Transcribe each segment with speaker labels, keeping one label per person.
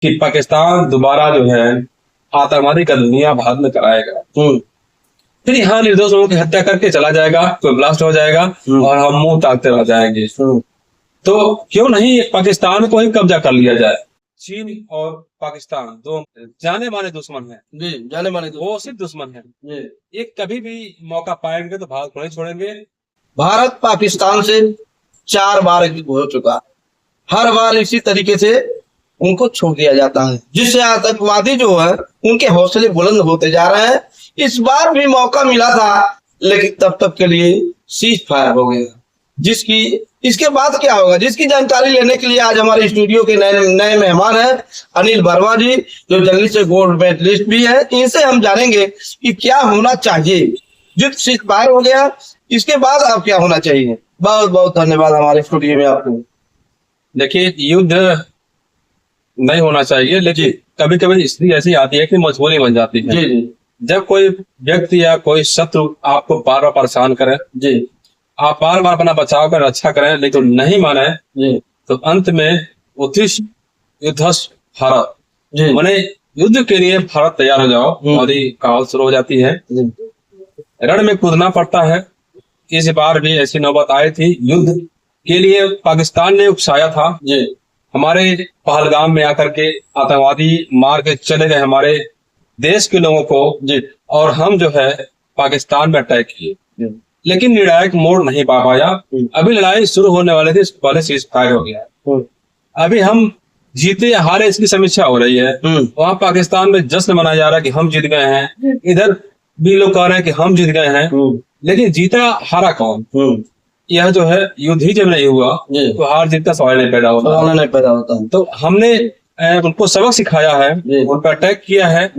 Speaker 1: कि पाकिस्तान दोबारा जो है आतंकवादी का दुनिया भारत में कराएगा। फिर यहाँ निर्दोष लोगों की हत्या करके चला जाएगा, कोई ब्लास्ट हो जाएगा और हम मुंह ताकते रह जाएंगे। तो क्यों नहीं पाकिस्तान को ही कब्जा कर लिया जाए। चीन और पाकिस्तान दो जाने माने दुश्मन हैं।
Speaker 2: जी, जाने माने
Speaker 1: वो सिर्फ दुश्मन है। ये कभी भी मौका पाएंगे तो भारत को नहीं छोड़ेंगे।
Speaker 2: भारत पाकिस्तान से 4 बार युद्ध हो चुका, हर बार इसी तरीके से उनको छोड़ दिया जाता है, जिससे आतंकवादी जो है उनके हौसले बुलंद होते जा रहे हैं। इस बार भी मौका मिला था, लेकिन तब तक के लिए सीज फायर हो गया। जिसकी इसके बाद क्या होगा, जिसकी जानकारी लेने के लिए आज हमारे स्टूडियो के नए मेहमान हैं अनिल वर्मा जी, जो जल्दी से गोल्ड मेडलिस्ट भी है। इनसे हम जानेंगे कि क्या होना चाहिए। युद्ध सीज फायर हो गया, इसके बाद अब क्या होना चाहिए। बहुत बहुत धन्यवाद हमारे स्टूडियो में आपको।
Speaker 1: देखिए, युद्ध नहीं होना चाहिए, लेकिन कभी कभी स्थिति ऐसी आती है कि मजबूरी बन जाती है।
Speaker 2: जी जी
Speaker 1: जब कोई व्यक्ति या कोई शत्रु आपको बार बार परेशान करे,
Speaker 2: जी,
Speaker 1: आप बार बार अपना बचाव कर रक्षा करें लेकिन नहीं माने,
Speaker 2: जी
Speaker 1: तो अंत में उत्तिष्ठ युद्धस्व भारत,
Speaker 2: जी,
Speaker 1: माने युद्ध के लिए भारत तैयार हो जाओ और ये कहावत शुरू हो जाती है। रण में कूदना पड़ता है। इस बार भी ऐसी नौबत आई थी। युद्ध के लिए पाकिस्तान ने उकसाया था।
Speaker 2: जी
Speaker 1: हमारे पहलगाम में आकर के आतंकवादी मार के चले गए हमारे देश के लोगों को
Speaker 2: जी,
Speaker 1: और हम जो है पाकिस्तान में अटैक किए, लेकिन निर्णायक मोड़ नहीं पा पाया। अभी लड़ाई शुरू होने वाली थी, पहले सीज फायर हो गया। अभी हम जीते या हारे इसकी समीक्षा हो रही है। वहां पाकिस्तान में जश्न मनाया जा रहा है कि हम जीत गए हैं, इधर भी लोग कह रहे हैं कि हम जीत गए हैं, लेकिन जीता हारा कौन? यह जो है युद्ध ही जब नहीं हुआ तो हार जीत का सवाल नहीं पैदा होता। तो हमने उनको सबक सिखाया है, उन पर अटैक किया है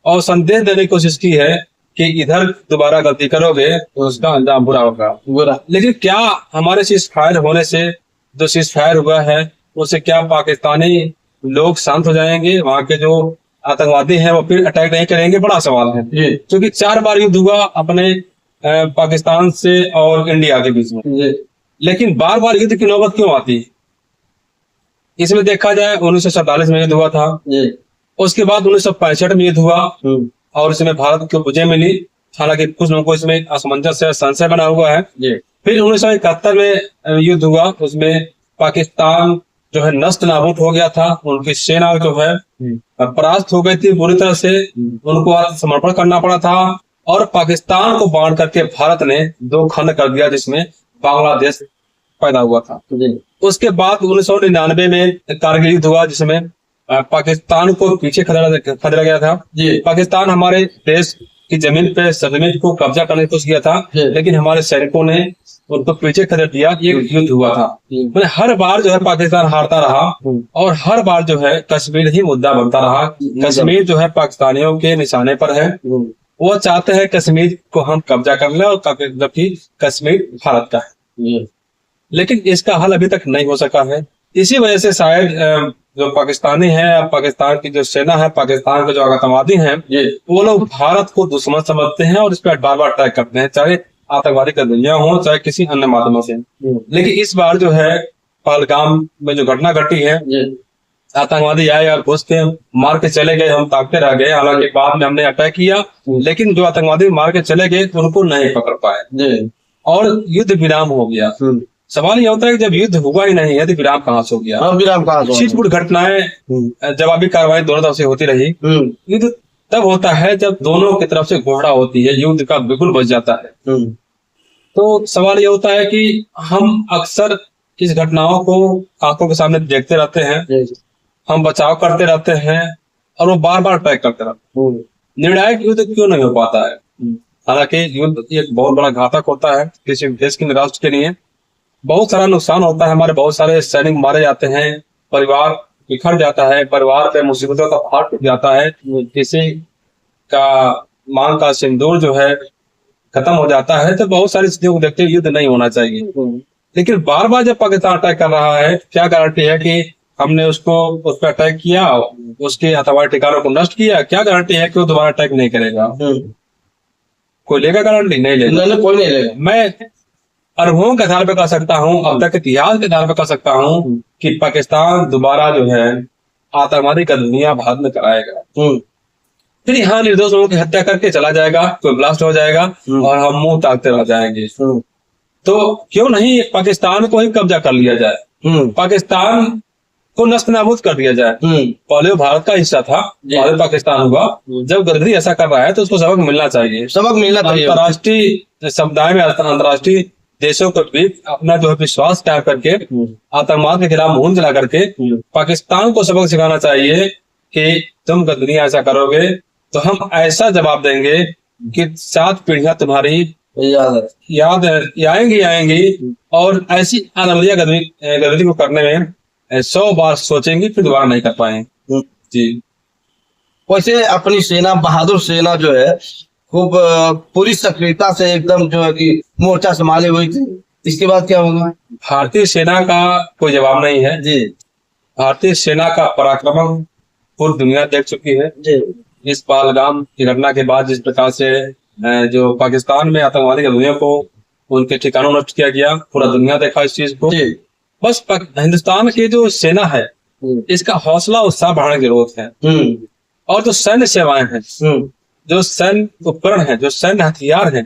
Speaker 1: और संदेश देने की कोशिश की है कि इधर दोबारा गलती करोगे तो उसका अंजाम बुरा होगा। लेकिन क्या हमारे सीज फायर होने से, जो सीज फायर हुआ है उससे क्या पाकिस्तानी लोग शांत हो जाएंगे? वहां के जो आतंकवादी हैं वो फिर अटैक नहीं करेंगे? बड़ा सवाल है, क्योंकि 4 बार युद्ध हुआ अपने पाकिस्तान से और इंडिया के बीच में, लेकिन बार बार युद्ध की नौबत क्यों आती? इसमें देखा जाए 1947 में युद्ध हुआ था, उसके बाद 1965 में युद्ध हुआ और इसमें भारत को विजय मिली। हालांकि कुछ लोगों को इसमें असमंजस या संशय बना हुआ है। फिर 1971 में युद्ध हुआ, उसमें पाकिस्तान जो है नष्ट नाबूद हो गया था। उनकी सेना जो है परास्त हो गई थी बुरी तरह से, उनको आत्मसमर्पण करना पड़ा था और पाकिस्तान को बांट करके भारत ने 2 खंड कर दिया, जिसमें बांग्लादेश पैदा हुआ था। उसके बाद 1999 में कारगिल युद्ध हुआ, जिसमें पाकिस्तान को पीछे खदेड़ा गया था। पाकिस्तान हमारे देश की जमीन पे सरजमीन को कब्जा करने की कोशिश किया था, लेकिन हमारे सैनिकों ने उनको पीछे खदेड़ दिया। ये युद्ध हुआ था। मैंने हर बार जो है पाकिस्तान हारता रहा और हर बार जो है कश्मीर ही मुद्दा बनता रहा। कश्मीर जो है पाकिस्तानियों के निशाने पर है। वो चाहते हैं कश्मीर को हम कब्जा कर लें, और जबकि कश्मीर भारत का है, लेकिन इसका हल अभी तक नहीं हो सका है। इसी वजह से शायद जो पाकिस्तानी है, पाकिस्तान की जो सेना है, पाकिस्तान के जो आतंकवादी हैं, वो लोग भारत को दुश्मन समझते हैं और इस पर बार बार अटैक करते हैं, चाहे आतंकवादी का दुनिया हो चाहे किसी अन्य माध्यमों से। लेकिन इस बार जो है पहलगाम में जो घटना घटी है, आतंकवादी आए और घुस के मार के चले गए, हम ताकते रह गए। हालांकि बाद में हमने अटैक किया, लेकिन जो आतंकवादी मार के चले गए उनको नहीं पकड़ पाए और युद्ध विराम हो गया। सवाल यह होता है कि जब युद्ध हुआ ही नहीं है तो विराम कहाँ से हो गया?
Speaker 2: विराम कहाँ से?
Speaker 1: छिटपुट घटनाएं, जवाबी कार्रवाई दोनों तरफ से होती रही। युद्ध तब होता है जब दोनों की तरफ से घोड़ा होती है, युद्ध का बिल्कुल बच जाता है। तो सवाल ये होता है कि हम अक्सर इस घटनाओं को आंखों के सामने देखते रहते हैं, हम बचाव करते रहते हैं और वो बार बार अटैक करते रहते हैं। निर्णायक युद्ध क्यों नहीं हो पाता है? हालांकि युद्ध एक बहुत बड़ा घातक होता है किसी देश के राष्ट्र के लिए। बहुत सारा नुकसान होता है, हमारे बहुत सारे सैनिक मारे जाते हैं, परिवार बिखर जाता है, परिवार पे मुसीबतों का पहाड़ टूट जाता है, किसी का मांग का सिंदूर जो है खत्म हो जाता है। तो बहुत सारी चीजों को देखते हुए युद्ध नहीं होना चाहिए। लेकिन बार बार जब पाकिस्तान अटैक कर रहा है, क्या गारंटी है कि हमने उस पर अटैक किया, उसके आतंकवादी ठिकानों को नष्ट किया? क्या गारंटी है कि वो दोबारा अटैक नहीं करेगा? कोई लेगा गारंटी? नहीं लेगा,
Speaker 2: कोई नहीं लेगा।
Speaker 1: मैं अनुभवों के आधार पर कह सकता हूँ, अब तक इतिहास के आधार पर कह सकता हूँ कि पाकिस्तान दोबारा जो है आतंकवादी गतिविधियां भारत में कराएगा, फिर यहाँ निर्दोष लोगों की हत्या करके चला जाएगा, कोई ब्लास्ट हो जाएगा और हम मुंह ताकते रह जाएंगे। तो क्यों नहीं पाकिस्तान को ही कब्जा कर लिया जाए, पाकिस्तान को नष्ट नाबूद कर दिया जाए। पहले वो भारत का हिस्सा था, पहले पाकिस्तान हुआ। जब गद्दाफी ऐसा कर रहा है तो उसको सबक मिलना चाहिए,
Speaker 2: सबक मिलना चाहिए।
Speaker 1: अंतर्राष्ट्रीय समुदाय में, अंतर्राष्ट्रीय देशों के बीच अपना जो है विश्वास कायम करके, आतंकवाद के खिलाफ मुहिम चला करके पाकिस्तान को सबक सिखाना चाहिए कि तुम गद्दाफी ऐसा करोगे तो हम ऐसा जवाब देंगे कि 7 पीढ़ियां तुम्हारी याद आएंगी और ऐसी आनंदिया गद्दाफी को करने में 100 बार सोचेंगे, फिर दोबारा नहीं कर पाएंगे। जी।
Speaker 2: वैसे अपनी सेना, बहादुर सेना जो है, खूब पूरी सक्रियता से एकदम जो है कि मोर्चा संभाले हुई थी। इसके बाद क्या होगा?
Speaker 1: भारतीय सेना का कोई जवाब नहीं है
Speaker 2: जी।
Speaker 1: भारतीय सेना का पराक्रम पूरी दुनिया देख चुकी है।
Speaker 2: जी।
Speaker 1: इस पहलगाम की घटना के बाद जिस प्रकार से जो पाकिस्तान में आतंकवादी गतिविधियों को उनके ठिकानों नष्ट किया गया, पूरा दुनिया देखा इस चीज को। बस हिंदुस्तान की जो सेना है, इसका हौसला उत्साह बढ़ाने की जरूरत है। और जो सैन्य सेवाएं हैं, जो सैन्य उपकरण है, जो सैन्य हथियार है,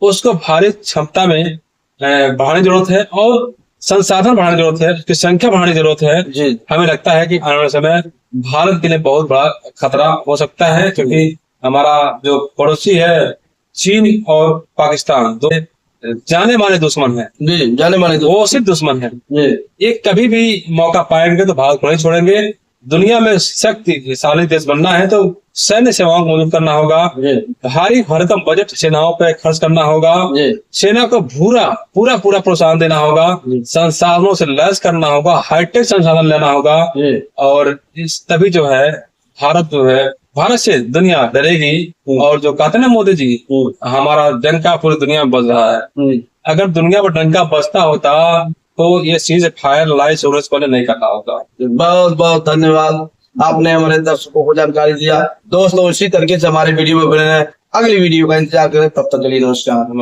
Speaker 1: उसको भारी क्षमता में बढ़ाने की जरूरत है और संसाधन बढ़ाने की जरूरत है, उसकी संख्या बढ़ाने की जरूरत है। हमें लगता है कि आने वाले समय भारत के लिए बहुत बड़ा खतरा हो सकता है, क्योंकि हमारा जो पड़ोसी है चीन और पाकिस्तान, दो जाने माने दुश्मन है।
Speaker 2: जी, जाने माने
Speaker 1: वो सिर्फ दुश्मन है। एक कभी भी मौका पाएंगे तो भारत को नहीं छोड़ेंगे। दुनिया में शक्तिशाली देश बनना है तो सैन्य सेवाओं को मदद करना होगा, भारी भरकम बजट सेनाओं पे खर्च करना होगा, सेना को पूरा प्रोत्साहन देना होगा, संसाधनों से लैस करना होगा, हाईटेक संसाधन लेना होगा। और इस तभी जो है भारत से दुनिया डरेगी। और जो कहते हैं ना मोदी जी, हमारा डंका पूरी दुनिया में बज रहा है। अगर दुनिया पर डंका बजता होता तो ये चीज फायर लाइट सूरज को नहीं करना होता।
Speaker 2: बहुत बहुत धन्यवाद, आपने हमारे दर्शकों को जानकारी दिया। दोस्तों, इसी तरीके से हमारे वीडियो में बने रहें, अगली वीडियो का इंतजार करें। तब तक के लिए नमस्कार।